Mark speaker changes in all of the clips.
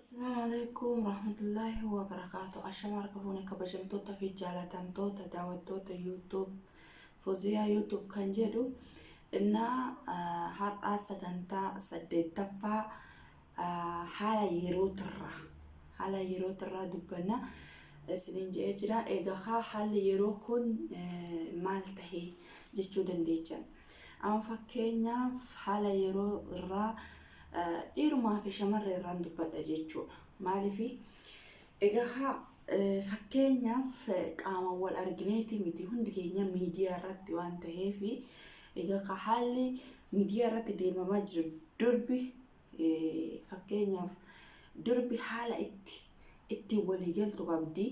Speaker 1: Assalamualaikum warahmatullahi wabarakatuh. Ashamaa harka kabajamtoota fi jaalatamtoota daawwattoota YouTube Fooziyaa YouTube kan jedhu innaa har'aa sagantaa 8ffaa haala yerootirraa dubbanna isiniin jedhee jira. Egaa haalli yeroo kun maal tahee jechuu dandeechan. Amma fakkeenyaaf haala yeroo irraa dhiirumaa fi shamarree irraan dubbadha jechuudha. Maaliifi egaa fakkeenyaaf qaama wal argineeti miti hundi keenya miidiyaa irratti waan ta'eef egaa haalli miidiyaa irratti deemamaa jiru fakkeenyaaf durbi haala itti waliigaltu qabdi,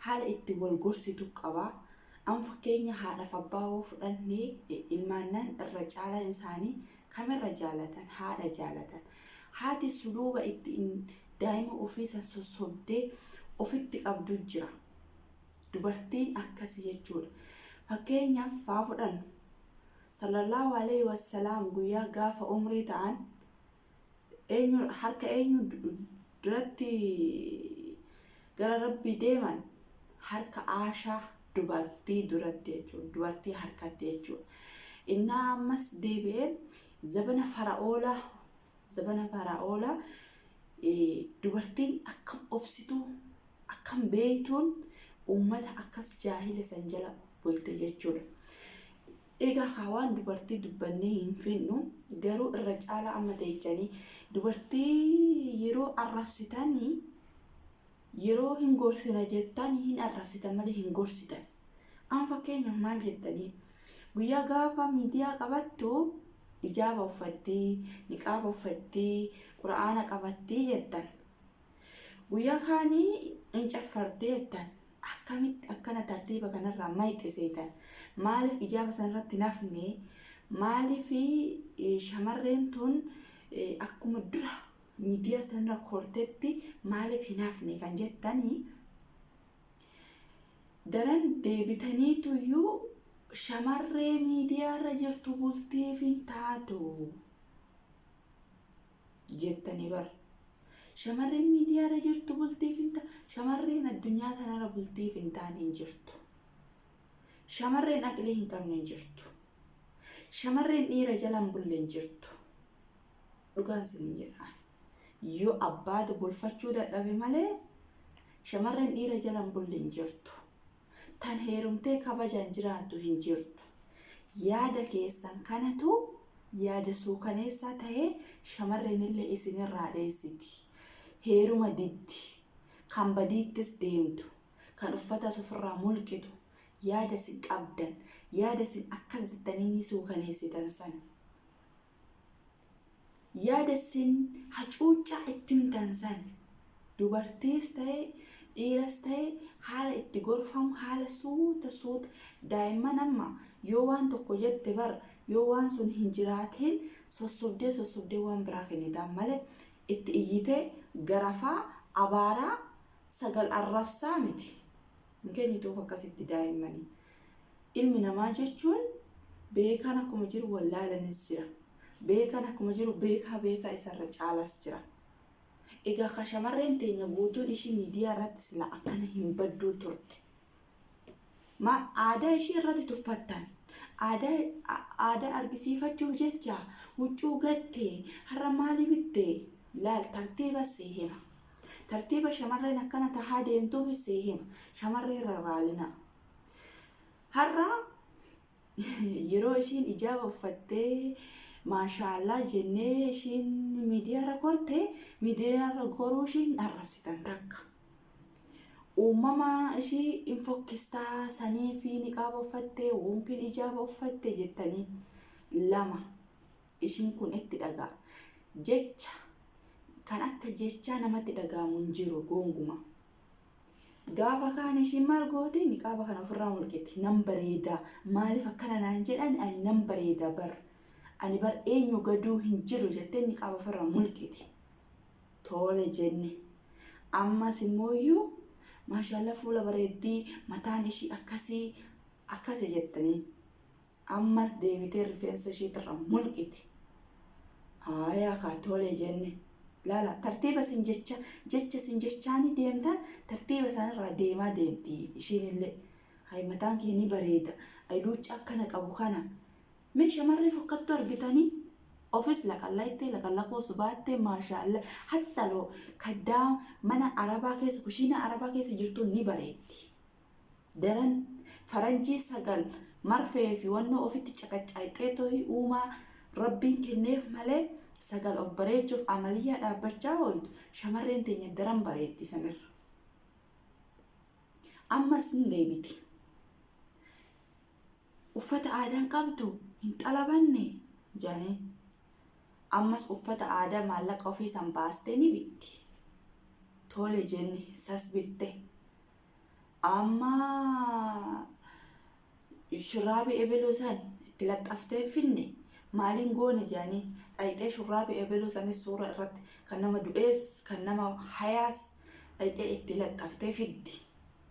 Speaker 1: haala itti wal gorsitu qaba. Amma fakkeenya haadhaaf abbaa yoo fudhannee ilmaannan irra caalaan isaanii kamirra jaalatan? Haadha jaalatan. Haati suluuba ittiin daa'ima ofiisa sossobdee ofitti qabdu jira. Dubartiin akkasii jechuudha. Fakkeenyaaf haa fudhannu sallallahu alaihi wasallam guyyaa gaafa umrii ta'an harka eenyu duratti gara rabbii deeman? Harka Aashaa dubartii duratti jechuudha. Dubartii harkatti jechuudha. Innaa ammas deebi'ee zabana fara'oolaa dubartiin akkam obsituu akkam beeytuun uummata akkas jaahila san jala bulte jechuudha. Egaa waan dubartii dubbannee hin finnu garuu irra caalaa amma ta'echanii dubartii yeroo arrabsitanii yeroo hin gorsina jettan hin arrabsitan malee hin gorsitan. Amma fakkeenyaaf maal jettanii guyyaa gaafa miidiyaa qabattu ijaaba uffattee, niqaaba uffattee, quraana qabattee jettan. Guyyaa kaanii hin caffartee jettan. Akkamitti akkana tartiiba kanarraa mayxe seetan? Maaliif ijaaba sanarratti nafne? Maaliif shamarreen tun akkuma dura miidiyaa sanarra kortetti maaliif hin hafne kan jettanii daran deebitaniituyyuu shamarree miidiyaarra jirtu bultiif hin taatu jettanii bar. Shamarreen miidiyaarra jirtu bultiif hin taatu. Shamarreen addunyaa kanarra bultiif hin taane hin jirtu. Shamarreen aqlee hin qabne hin jirtu. Shamarreen dhiira jala hin bulle hin jirtu. Dhugaan isin jedhaan. Yoo abbaatu bulfachuu dadhabe malee shamarreen dhiira jala hin bulle hin jirtu. Tan heerumtee kabajaan jiraattu hin jirtu. Yaada keessan kanatu yaada suukaneessaa ta'ee shamarreen illee isinirraa dheessiti. Heeruma diddi, kan badiittis deemtu, kan uffata ofirraa mulqitu, yaada isin qabdan, yaada isin akkas jettanii suukaneessitan sana. Yaada isin hacuuccaa itti himtan sana. Dubartiis ta'ee dhiiras ta'ee haala itti gorfamu haala suuta daa'imman amma yoo waan tokko jette bar yoo waan sun hin jiraatiin sossobdee waan biraa kennitaan malee itti iyyitee garafaa abaaraa sagal arrabsaa miti. Hin kennituuf akkasitti daa'immanii. Ilmi namaa jechuun beekan akkuma jiru wallaalanis jira. Beekan akkuma jiru beekaa isarra caalas jira. Egaa shamarreen teenya guutuun ishii miidiyaa irratti sila akkana hin badduu turte. Aadaa ishii irratti tuffattan. Aadaa argisiifachuuf jecha huccuu gattee har'a maali bittee laal tartiiba see hima. Tartiiba shamarreen akkana tahaa deemtuuf see hima. Shamarreen rarraalina. Har'a yeroo ishiin ijaaba uffattee maashaallah jennee ishiin miidiyaarra korte miidiyaarra goruu ishiin arrabsitan takka. Uumama ishii hin fokkistaa sanii fi niqaaba uffattee wonkin ijaaba uffatte jettanii lama ishiin kun itti dhagaa. Jecha kan akka jechaa namatti dhagaamu hin jiru gonguma. Gaafa kaan ishiin maal goote niqaaba kana ofirraa mulqiti. Nan bareeda maaliif akkana naan jedhan ani nan bareeda bar. Ani bar eenyu gaduu hin jiru jettee niqaaba ofirraa mulqiti. Tole jenne. Ammas immooyyuu maashaallah fuula bareeddii mataan ishii akkasii jettanii ammas deebitee rifeensa ishiitirra mulqiti. Aayaa kaa tole jenne laala tartiiba sin jecha sin jechaani deemtan tartiiba sanarraa deemaa deemti ishiinillee. Hay mataan kee ni bareeda, ay luucca akkana qabu kana. Mee shamarree fokkattu argitanii ofis laqallaqoo subaattee maashaallah hatta loo kaddaa mana arabaa keessa kushiina arabaa keessa jirtu ni bareeddi. Daran faranjii sagal marfee fi wannoo ofitti caqacaayxee tohi uumaa rabbiin kenneef malee sagal of bareechuuf amaliyyaa dhaabbachaa ooltu shamarreen teenya daran bareeddi sanirra. Ammas hin deebiti. Uffata aadaan qabdu hin xalabanne jaanii. Ammas uffata aadaa maallaqa ofii san baastee ni bitti. Tole jenni sas bitte. Amma shurraabi ebeluu san itti laxxaftee finne maaliin goone jaanii dhayxee shurraabi ebeluu sanis suura irratti kan nama du'ees kan nama hayaas dhayxee itti laxxaftee fiddi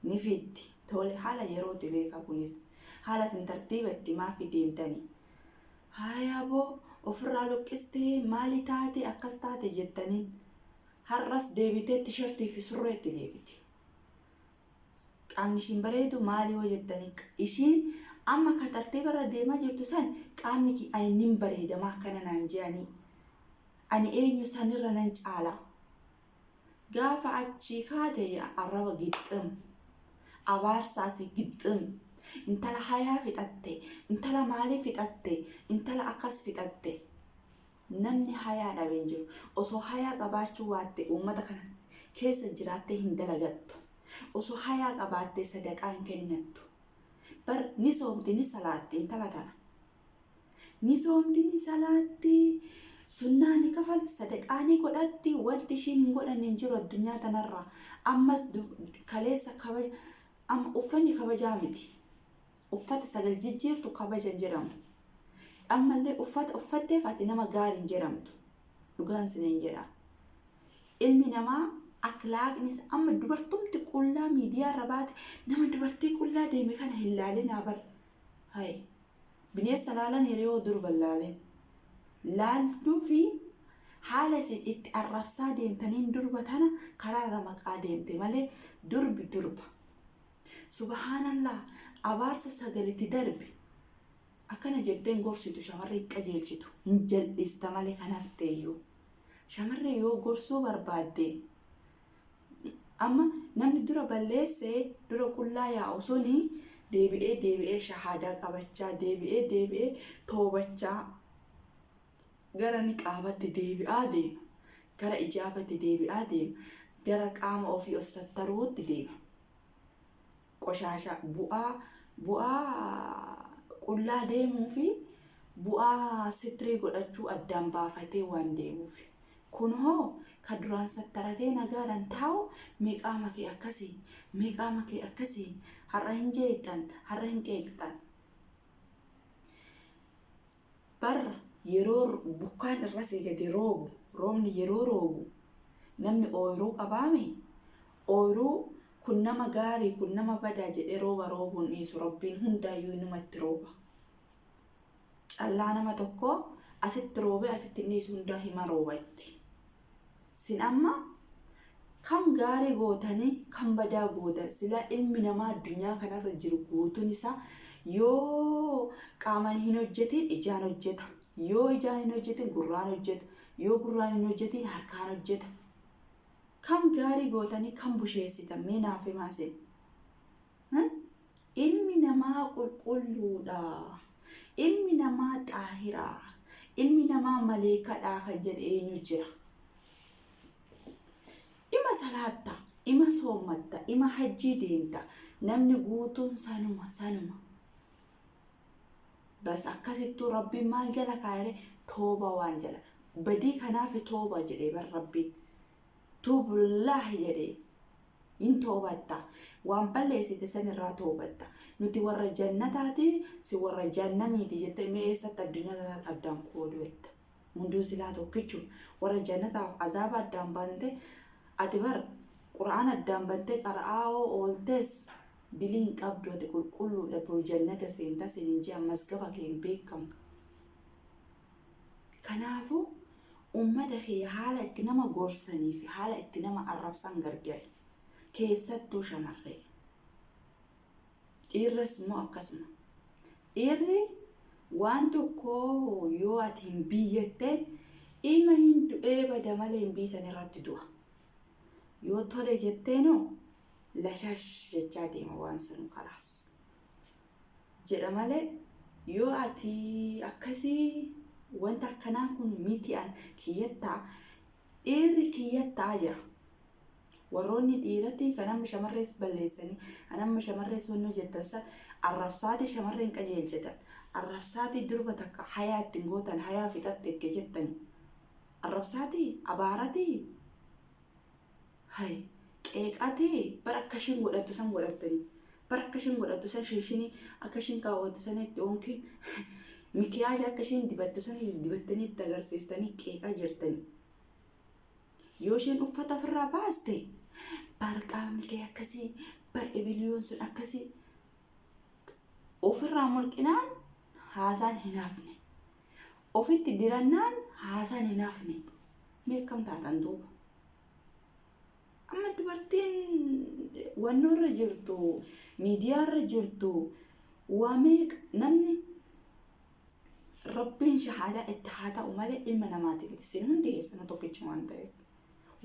Speaker 1: ni fiddi. Tole haala yerooti beeka kunis haala sin tartiiba itti maafi deemtanii. Hayaaboo ofirraa luqqistee maali taate akkas taate jettaniin har'as deebitee tishertii fi surreetti deebiti. Qaamni ishiin bareedu maali hoo jettanii ishiin amma ka tartiiba irra deemaa jirtu san qaamni kee ayniin bareedamaa akkana naan je'anii ani eenyu sanirra nan caala. Gaafa achii kaate arraba gixxim abaarsaasi gixxim intala hayaa fixatte intala maalii fixatte intala akkas fixatte. Namni hayaa dhabe hin jiru. Osoo hayaa qabaachuu waatte uummata kana keessa jiraattee hin dalagattu. Osoo hayaa qabaattee sadaqaa hin kennattu. Bar ni soomti ni salaatti intala tana. Ni soomti ni salaatti sunnaa ni kafalti sadaqaa ni godhatti wanti ishiin hin godhanne hin jiru addunyaa tanarraa. Ammas kaleessa kabaja amma uffanni kabajaa miti. Uffata sagal jijjiirtu kabajan jedhamu. Ammallee uffata uffattee faati nama gaariin jedhamtu. Dhugaan siniin jedha. Ilmi namaa akhlaaqnis amma dubartumti qullaa miidiyaa irra baate nama dubartii qullaa deeme kana hin laalinaa bar. Hay bineensa laalan yeroo durban laaleen. Laalduu fi haala isin itti arrabsaa deemtaniin durba tana karaa irra maqaa deemte malee durbi durba. Subhaanallah abaarsa sagalitti darbi. Akkana jetteen gorsitu shamarree qajeelchitu hin jal'ista malee kanaaf ta'eyyuu. Shamarree yoo gorsuu barbaadde amma namni dura balleessee dura qullaa yaa'u suni deebi'ee shahaadaa qabachaa deebi'ee toobachaa gara niqaabatti deebi'aa deema. Gara ijaabatti deebi'aa deema. Gara qaama ofii of sattaruutti deema. Qoshaasha bu'aa qullaa deemuu fi bu'aa sitrii godhachuu addaan baafatee waan deemuuf. Kun hoo ka duraan sattaratee nagaadhaan taa'u meeqaama kee akkasii har'a hin jeeqxan har'a hin qeeqxan. Bar yeroo bukkaan irrasii gadi roobu roobni yeroo roobu namni ooyiruu qabaame ooyiruu kun nama gaarii kun nama badaa jedhee roobuun dhiisu rabbiin hundaayyuu inumatti rooba. Callaa nama tokko asitti roobee asitti dhiisu hundaa hima roobatti. Sin amma kam gaarii gootanii kam badaa gootan sila ilmi namaa addunyaa kanarra jiru guutuun isaa yoo qaamaan hin hojjetin ijaan hojjeta. Yoo ijaan hin hojjetin gurraan hojjeta. Yoo gurraan hin hojjetin harkaan hojjeta. Kam gaarii gootanii kam busheessitan mee naaf himaa isin. Ilmi namaa qulqulluudha. Ilmi namaa xaahiraa. Ilmi namaa maleekadhaa kan jedhe eenyu jira. Ima salaatta, ima soommatta, ima hajjii deemta. Namni guutuun sanuma. Bas akkasittuu rabbiin maal jala kaayere tooba waan jala. Badii kanaaf tooba jedhee bar rabbiin. Tuubullaahi jedhee in toobatta. Waan balleessite sanirraa toobatta. Nuti warra jannataati si warra jannamiiti jettee mee eessatti addunyaa kanatti addaan qooduu jetta. Hunduu silaa tokkichu warra jannataaf azaaba addaan bante ati bar qura'aan addaan bante qara'aa ooltes diliin qabdu ati qulqulluudha bur jannata seenta sinin jee ammas gaba kee hin beekamu. Kanaafuu ummata kee haala itti nama gorsanii fi haala itti nama arrabsan gargari. Keessattuu shamarree. Dhiirras immoo akkasuma. Dhiirri waan tokko yoo ati hin biyyette ilma hin du'ee bada malee hin biisan irratti du'a. Yoo tole jetteenoo lashash jechaa deema waan sanu kalaas. Jedha malee yoo ati akkasii wanta akkanaa kun miti an kiyyattaa dhiirri kiyyattaa jira. Warroonni dhiiratti kan amma shamarrees balleessanii kan amma shamarrees wannoo jettan san arrabsaati shamarreen qajeelchatan. Arrabsaati durba takka hayaa ittiin gootan hayaa fixatte ekke jettani. Arrabsaati abaarati hay qeeqati bara akkashiin godhattu san godhattanii. Bara akkashiin godhattu san shiishinii akkashiin kaawwattu san itti onkiin mikiyaaja akkashiin dibattu san dibattanii itti agarsiistanii qeeqaa jirtanii. Yoo isheen uffata ofirraa baaste bar qaamni kee akkasii bar ibiliyoon sun akkasii ofirraa mulqinaan haasaan hin hafne. Ofitti dirannaan haasaan hin hafne. Meeqam taatan duuba. Amma dubartiin wannoo irra jirtu miidiyaa irra jirtu waa meeqa namni rabbiin shahaadaa itti haa ta'u malee ilma namaatiif isin hundi keessana tokkicha waan ta'eef.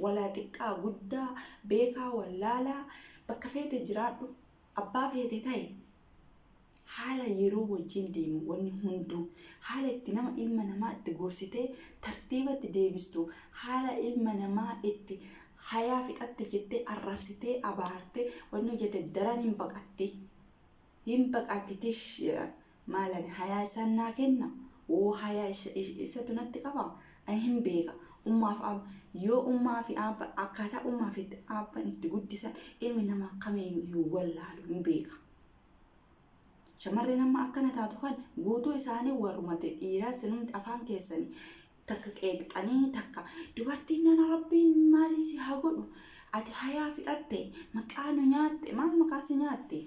Speaker 1: Walaa xiqqaa guddaa beekaa wallaalaa bakka feete jiraadhu abbaa feete ta'e haala yeroo wajjin deemu wanni hunduu haala itti nama ilma namaa itti gorsitee tartiibatti deebistu haala ilma namaa itti hayaa fixatte jettee arrabsitee abaartee wanni jette daran hin baqattitish maalan hayaa isaan naa kenna oo hayaa isatu natti qaba ani hin beeka. Ummaaf yoo ummaa fi abba akkaataa ummaa fi abban itti guddisan ilmi namaa kamiyyuu wallaalu hin beeka. Shamarreen amma akkana taatu kan guutuu isaanii warumate dhiiraa sinumti afaan keessanii takka qeeqxanii takka dubartiin nana rabbiin maalii si haa godhu ati hayaa fixatte maqaa nu nyaatte maal maqaa si nyaatte.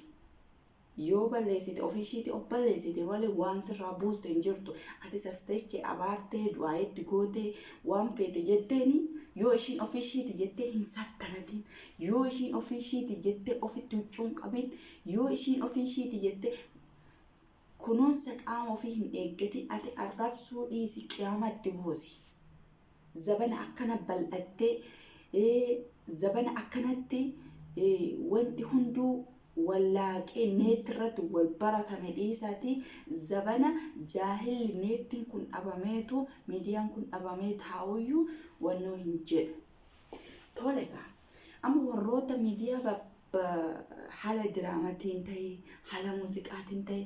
Speaker 1: Yoo balleessite ofiishiiti of balleessite malee waan sirraa buuste hin jirtu ati sasteeche abaartee du'aa itti gootee waan feete jetteeni yoo ishiin ofiishiiti jettee hin sattanatin yoo ishiin ofiishiiti jettee ofitti huccuun qabin yoo ishiin ofiishiiti jettee kunuunsa qaama ofii hin eeggatin ati arrabsuu dhiisi qiyaamatti buusi. Zabana akkana bal'attee zabana akkanatti wanti hunduu wallaaqee neetirratti wal baratame dhiisaati zabana jaahilli neettiin kun dhabameetu miidiyaan kun dhabamee taa'uyyuu wannoo hin jedhu. Tole kaa amma warroota miidiyaa haala diraamaatiin ta'e haala muuziqaatiin ta'e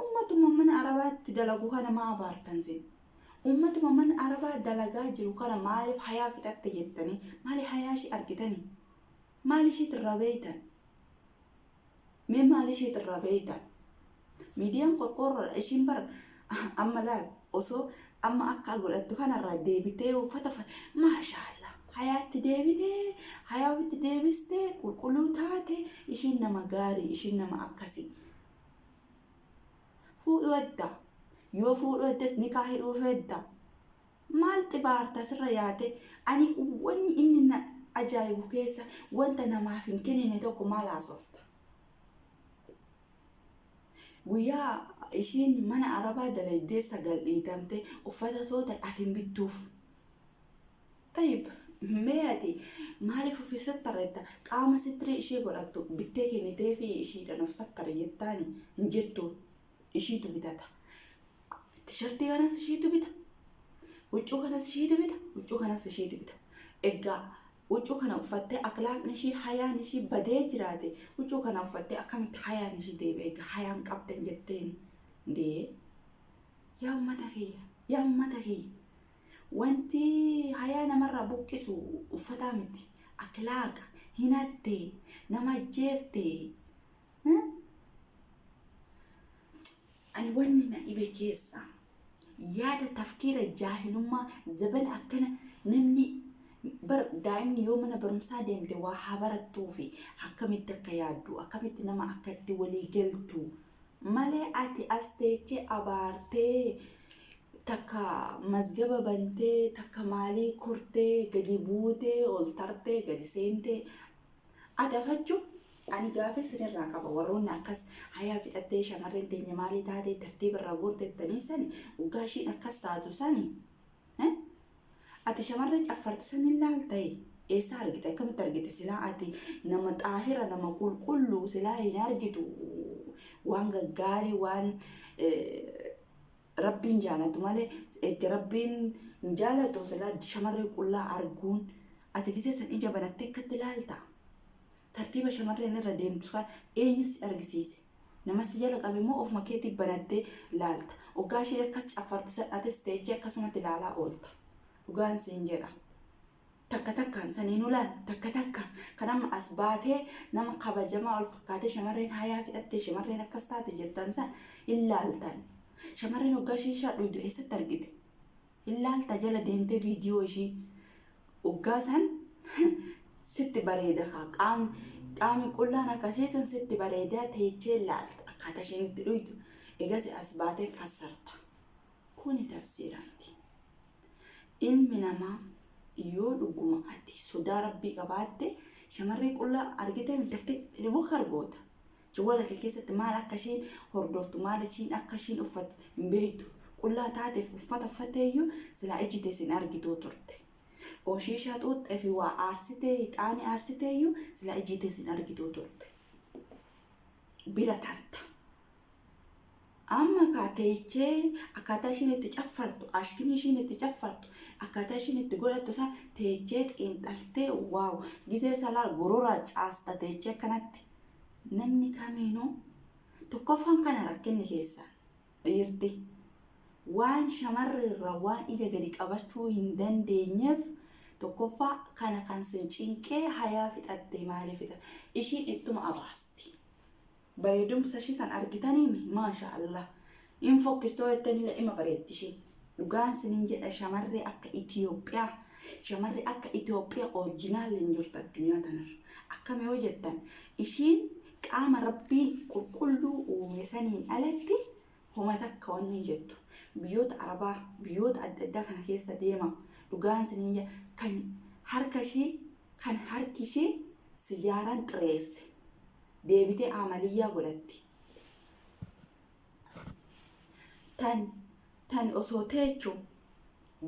Speaker 1: ummatuma mana arabaatti dalagu kana maa abaartan sin ummatuma mana arabaa dalagaa jiru kana maaliif hayaa fixatte jettanii maaliif hayaa ishii argitanii maaliif ishiit irra beeytan. Mee maal isheet irraa beeytan? Miidiyaan qorqoorroodha ishiin bara amma laal osoo amma akka godhattu kanarraa deebitee uffata maashaallah hayaatti deebitee hayaa ofitti deebistee qulqulluu taate ishiin nama gaarii ishiin nama akkasii. Fuudhu edda yoo fuudhu eddas nikaa hidhuu fedda maal xibaarta sirra yaate ani wanni inni ajaa'ibu keessa wanta namaaf hin kennine tokko maal haasofta. Guyyaa ishiin mana arabaa dalaydee sagal dhiitamte uffata soota atiin bittuuf. Tayyib mee ati maaliif ofii sattaretta qaama sittiree ishee godhattu bittee kennitee fi ishiidhaan of sattare jettaani hin jettuun ishiitu bitata. Tishartii kanas ishiitu bita. Huccuu kanas ishiitu bita. Huccuu kanas ishiitu bita. Egaa huccuu kana uffattee akhlaaqni ishii hayaan ishii badee jiraate huccuu kana uffattee akkamitti hayaan ishii deebi'e egaa hayaan qabdan jetteen ndee yaa ummata kiyya wanti hayaa namarraa buqqisu uffataa miti akhlaaqa hinattee nama jeeftee ani wanni na dhibe keessa yaada tafkiira jaahilummaa zabana akkana namni daa'imni yoo mana barumsaa deemte waa haa barattuu fi akkamitti akka yaaddu akkamitti nama akka itti walii galtu malee ati as teechee abaartee takka mazgaba bantee takka maalii kurtee gadi buutee ol tartee gadi seentee adafachuu ani gaafa isinirraa qaba warroonni akkas hayaa fixattee shamarreen teenya maalii taatee tartiiba irraa guurtettanii sani waggaa ishiin akkas taatu sani ati shamarree caffartu san ilaaltee eessa argite akkamitti argite silaa ati nama xaahira nama qulqulluu silaa hin argitu waan gaggaarii waan rabbiin jaalatu malee eegga rabbiin hin jaalatu silaa shamarree qullaa arguun ati gisee san ija banattee akkatti ilaalta tartiiba shamarreen irra deemtu kan eenyus argisiise namas jala qabe immoo ofuma keetii banattee ilaalta waggaa ishee akkas caffartu san atis teechee akkasumatti ilaalaa oolta dhugaan siin jedha takka takkaan saniin ulaal takka takkaan kan amma as baatee nama kabajamaa ol fakkaatee shamarreen hayaa fixattee shamarreen akkas taate jettan san ilaaltan shamarreen waggaa ishee shaadhu eessatti argite ilaalta jala deemtee viidiyoo ishii waggaa san sitti bareeda qaami qullaan akkasii san sitti bareedaa teechee ilaalta akkaataa isheen itti dhuytu egas as baatee fassarta kuni tafsiiraanti ilmi namaa yoo dhuguma ati sodaa rabbii qabaatte shamarree qullaa argitee daftee muka argoota jawwala kee keessatti maal akka isheen hordoftu maal ishiin akka isheen uffatu hin beektu qullaa taateef uffata uffatteeyyuu silaa ijjitee sin argituu turte oshiishaa xuuxxee fi waa aarsitee ixaani aarsiteeyyuu silaa ijjitee sin argituu turte bira tarta amma kaateechee akkaataa ishiin itti caffartu ashkiin ishiin itti caffartu akkaataa ishiin itti godhattu isaa teechee xiinxaltee waaw gisee salaa gorora caasta teechee akkanatti namni kamiinuu tokkoffaan kana rakkinni keessaa dhiirti waan shamarri irraa waan ija gadi qabachuu hin dandeenyeef tokkoffaa kana kan sin cinqee hayaa fixattee maalii fixa ishiin ittuma abaasti bareedumsa ishii san argitaniimi maasha Allah in fokkistoo jettanii ima bareetti ishii dhugaan sinin jedha shamarree akka Itoophiyaa orijinaal hin jirtu addunyaa tanarra akkam yoo jettan ishiin qaama rabbiin qulqulluu uume saniin alatti homa takka wanni hin jettu biyyoota arabaa biyyoota adda addaa kana keessa deema dhugaan sinin jedha kan harki ishii siyaaraan xireesse deebitee amaliyyaa godhatti tan osoo teechuu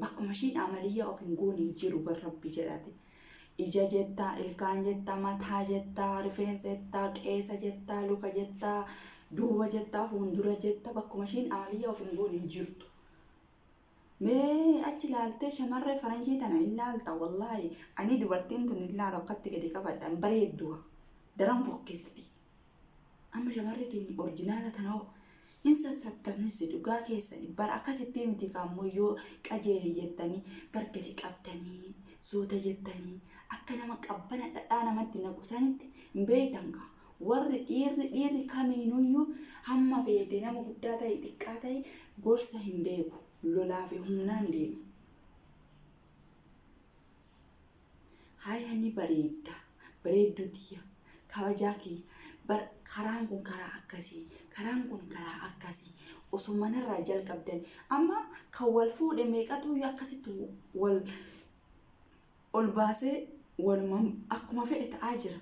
Speaker 1: bakkuma ishiin amaliyyaa of hin goone jiru bar rabbi jedhate ija jettaa ilkaan jettaa mataa jettaa rifeensa jettaa qeesa jettaa luka jettaa duuba jettaa fuuldura jettaa bakkuma ishiin amaliyyaa of hin goone jirtu mee achi ilaaltee shamarree faranjii tana ilaalta wallaahi ani dubartiin tun ilaalu akkatti gadi qabadhan bareedduu daran fokkisti amma shamarree keenya orjinaala tanoo hin sassaabtanisi dhugaa keessanii bar akkasitti miti kaammoo yoo qajeeli jettanii bargati qabdanii suuta jettanii akka nama qabbana dhadhaa namatti naqusanitti hin beektanka warri dhiirri kamiinuyyuu hamma feete nama guddaa ta'e xiqqaa ta'e gorsa hin beeku lolaa fi humnaan deemu haaya ni bareedduutiya kabajaa kiyya karaan kun karaa akkasii osoo manarraa jalqabdan amma kan wal fuudhe meeqatu akkasitti wal ol baasee waluma akkuma fedhe ta'aa jira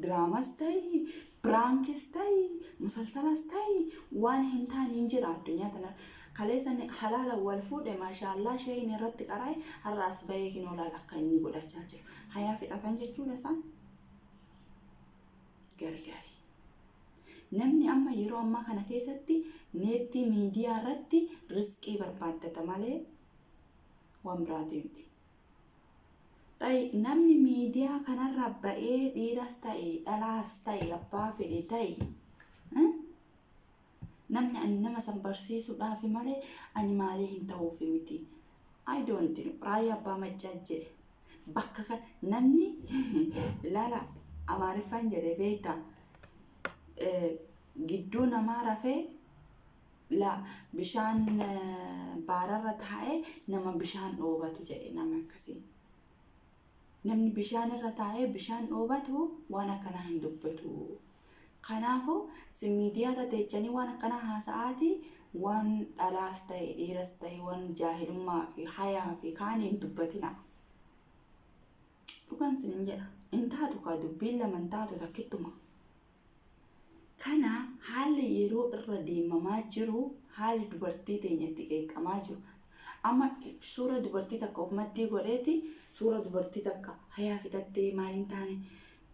Speaker 1: diraamas ta'ii biraankiis ta'ii musalsalas ta'ii waan hin taane hin jira addunyaa tana kaleessan halaala wal fuudhe maashaallah shayini irratti qaraa'e har'aas bahee kinoolaal akka inni godhachaa jiru hayaa fixatan jechuudha isaan gargaari namni amma yeroo ammaa kana keessatti neetii miidiyaa irratti rizqii barbaaddata malee waan biraati miti namni miidiyaa kanarra ba'ee dhiiras ta'e dhalaas ta'e abbaa fedhe ta'e namni ani nama san barsiisuudhaaf malee ani maalii hin ta'uuf miti I don't know raayyaa abbaa maccaa jedhe bakka kan namni ilaala amaariffaan jedhe beektaa gidduu namaa rafee bishaan baararra taa'ee nama bishaan dhoobatu jedhe nama akkasii namni bishaan irra taa'ee bishaan dhoobatu waan akkanaa hin dubbatu kanaafuu si miidiyaa irra teechanii waan akkanaa haasa'aati waan dhalaas ta'e dhiiras ta'e waan jaahilummaa fi hayaa fi kaaniin dubbatina. Dhugaan sinin jedha in taatu kaa dubbiin lama hin taatu takkittuma. Kana haalli yeroo irra deemamaa jiru haalli dubartii teenyatti qeeqamaa jiru. Amma suura dubartii takka of maddii godheeti suura dubartii takka hayaa fitattee maaliin taane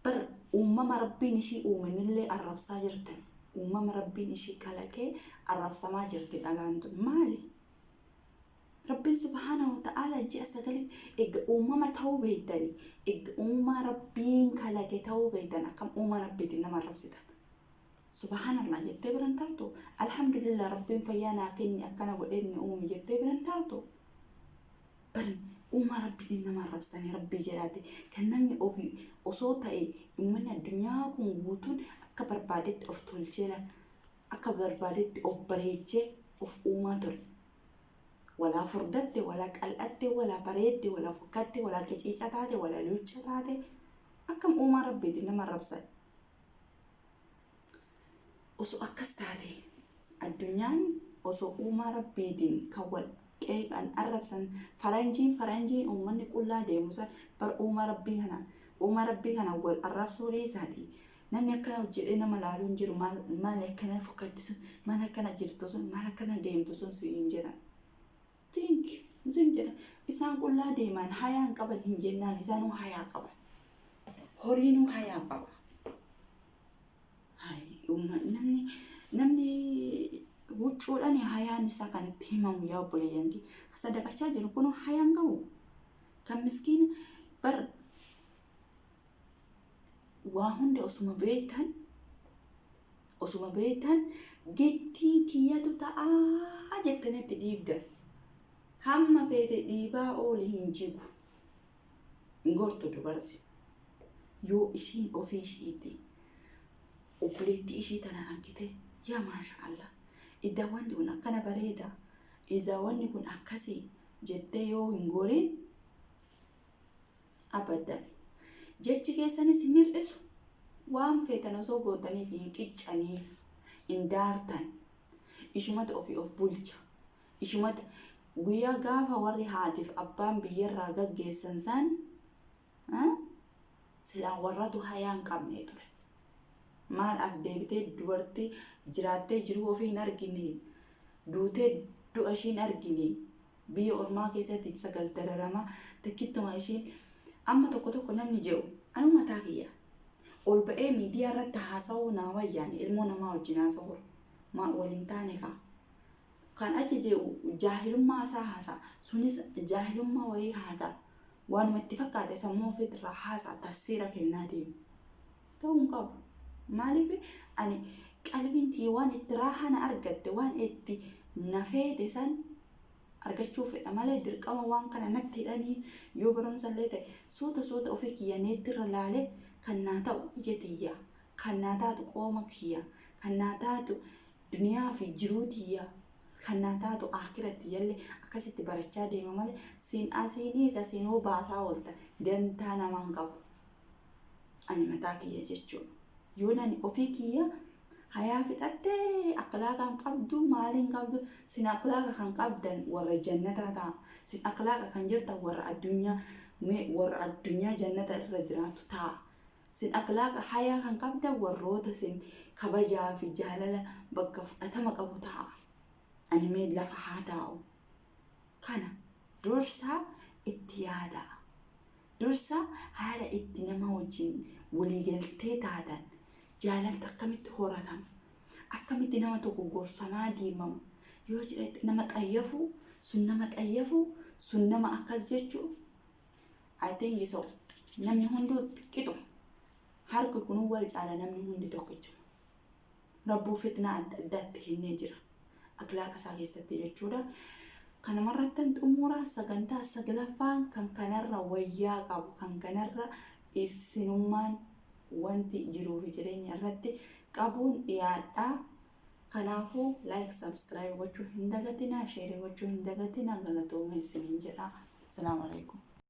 Speaker 1: bar uumama rabbiin ishii uumenillee arrabsaa jirtan. Uumama rabbiin ishii kalaqee arrabsamaa jirti dhalaan tun maali? Rabbiin subhaanahu wa ta'ala ji'a sagalit eega uumama ta'uu beektani eega uumama rabbiin kalaqe ta'uu beektan akkam uumama rabbiitiin nama arrabsitan. Subhanallah jettee biran tartu alhamdulillah rabbiin fayyaa naa kenni akkana godhee inni uume jettee biran tartu. Bari uumama rabbiitiin nama arrabsanii rabbii jedhaati kan namni ofii osoo ta'e uummanni addunyaa kun guutuun akka barbaadetti of tolchee akka barbaadetti of bareechee of uumaa ture. Walaa furdatte, walaa qal'atte, walaa bareedde, walaa fakkatte, walaa qiciica taate, walaa luucca taate akkam uumama rabbiitiin nama arrabsan. Osoo akkas taate addunyaan osoo uumama rabbiitiin kan wal qeeqan arrabsan faranjiin uummanni qullaa deemu san bar uumama rabbii kana wal arrabsuu dhiisaati. Namni akkana jedhee nama laaluun jiru maal akkana fokkatti sun maal akkana jirtu sun maal akkana deemtu sun siin jedhan. Sun jedha isaan qullaa deeman hayaan qaban hin jennaan isaanuu hayaa qaban. Horiinuu hayaa qaba. Namni huccuudhaan hayaan isaa kanatti himamu yaa obboleeyyanti. Kan sadaqachaa jiru kun hayaan qabu. Kan miskiin bar waa hunda osuma beektan gettiin kiyyatu ta'aa jettanitti dhiibdan. Hamma feete dhiibaa ooli hin jigu. Ngortu dubarti. Yoo ishiin ofii ishiitti obboleetti ishii tana argite yaa maashaallah iddaa wanti kun akkana bareeda iddaa wanni kun akkasii jettee yoo hin gorin abadan jechi keessanis hin hir'isu waan feetan osoo gootaniif hin qiccaniif hin daartan ishumata ofii of bulcha ishumata guyyaa gaafa warri haatiif abbaan biyyarraa gaggeessan san silaan warratu hayaan qabne ture. Maal as deebitee dubartii jiraattee jiru ofii hin argine duutee du'a ishii hin argine biyya ormaa keessatti sagal dararama takkittuma ishiin amma tokko namni jedhu anu mataa kiyya ol ba'ee miidiyaa irratti haasa'uu naa wayyaan ilmoo namaa wajjin haasa'u maal waliin taane kan achi jedhu jaahilummaa isaa haasa'a sunis jaahilummaa wayii haasa'a waanuma itti fakkaate sammuu ofiitirraa haasa'a tafsiira kennaa deemu ta'uu hin qabu. Maaliif ani qalbiintii waan itti raahana argatte waan itti nafeete san argachuu fedha malee dirqama waan kana natti hidhanii yoo barumsallee ta'e suuta ofii kiyyaneetti irra laalee kan naa ta'u ija tiyya kan naa taatu qooma kiyya kan naa taatu duniyaa fi jiruu tiyya kan naa taatu aakiratti jallee akkasitti barachaa deema malee siin asiinii isa siinuu baasaa oolta dantaa namaan qabu ani mataa kiyya jechuudha. Yoonani ofii kiyya hayaa fidhattee akhlaaqa qabdu maaliin qabdu sin akhlaaqa kan qabdan warra jannataa ta'a sin akhlaaqa kan jirtan warra addunyaa jannata irra jiraatu ta'a sin akhlaaqa hayaa kan qabdan warroota sin kabajaa fi jaalala bakka fudhatama qabu ta'a. Ani mee lafa haa taa'u kana dursa itti yaada dursa haala itti nama wajjin waliigaltee taatan jaalalti akkamitti horatan akkamitti nama tokko gorsamaa deemamu yoo jedhe nama xayyafu sun nama akkas jechuu I think so namni hunduu qixu harki kun wal caala namni hundi tokkichuma rabbuu fitnaa addaatti kennee jira akhlaaqa isaa keessatti jechuudha. Kana marrattan xumuraa sagantaa saglaffaan kan kanarra wayyaa qabu kan kanarra isinummaan wanti jiruu fi jireenya irratti qabuun dhiyaadhaa. Kanaafuu like subscribe gochuu hin dagatinaa share gochuu hin dagatinaa galatooma isiniin jedha. Assalaamu alaykum.